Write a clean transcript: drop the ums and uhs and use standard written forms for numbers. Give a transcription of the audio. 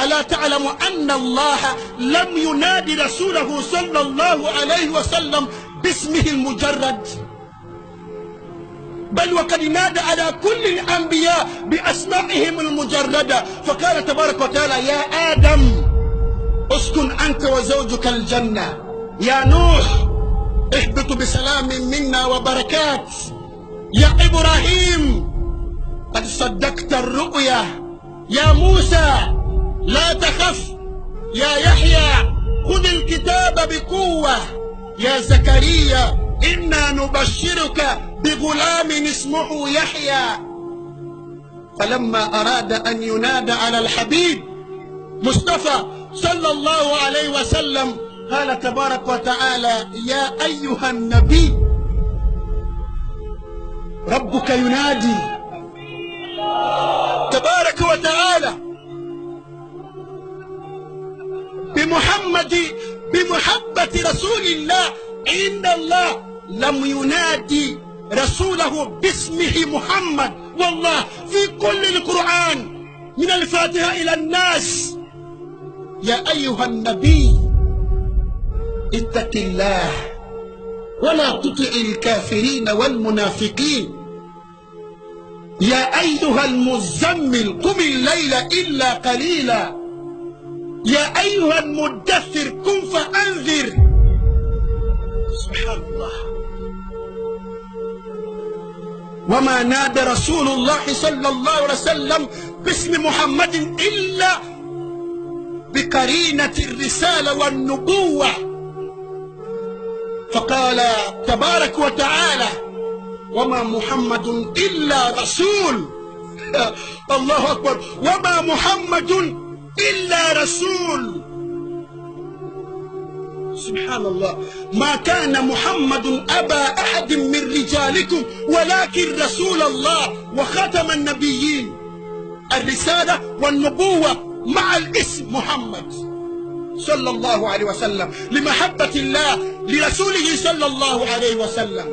ألا تعلم أن الله لم ينادي رسوله صلى الله عليه وسلم باسمه المجرد، بل وقد نادى على كل الأنبياء بأسمائهم المجردة، فقال تبارك وتعالى: يا آدم اسكن أنت وزوجك الجنة، يا نوح اهبط بسلام منا وبركات، يا إبراهيم قد صدقت الرؤيا، يا موسى لا تخف، يا يحيى خذ الكتاب بقوة، يا زكريا إنا نبشرك بغلام اسمه يحيى. فلما أراد أن ينادى على الحبيب مصطفى صلى الله عليه وسلم قال تبارك وتعالى: يا أيها النبي ربك ينادي تبارك وتعالى بمحبة رسول الله، إن الله لم ينادي رسوله باسمه محمد. والله في كل القرآن من الفاتحة إلى الناس: يا أيها النبي اتق الله ولا تطع الكافرين والمنافقين، يا أيها المزمل قم الليل إلا قليلا، يا أيها المدثر قم فأنذر. سبحان الله. وما نادى رسول الله صلى الله عليه وسلم باسم محمد إلا بقرينة الرسالة والنبوة، فقال تبارك وتعالى: وما محمد إلا رسول. الله أكبر. وما محمد إلا رسول. سبحان الله. ما كان محمد أبا أحد من رجالكم ولكن رسول الله وخاتم النبيين. الرسالة والنبوة مع الاسم محمد صلى الله عليه وسلم، لمحبة الله لرسوله صلى الله عليه وسلم.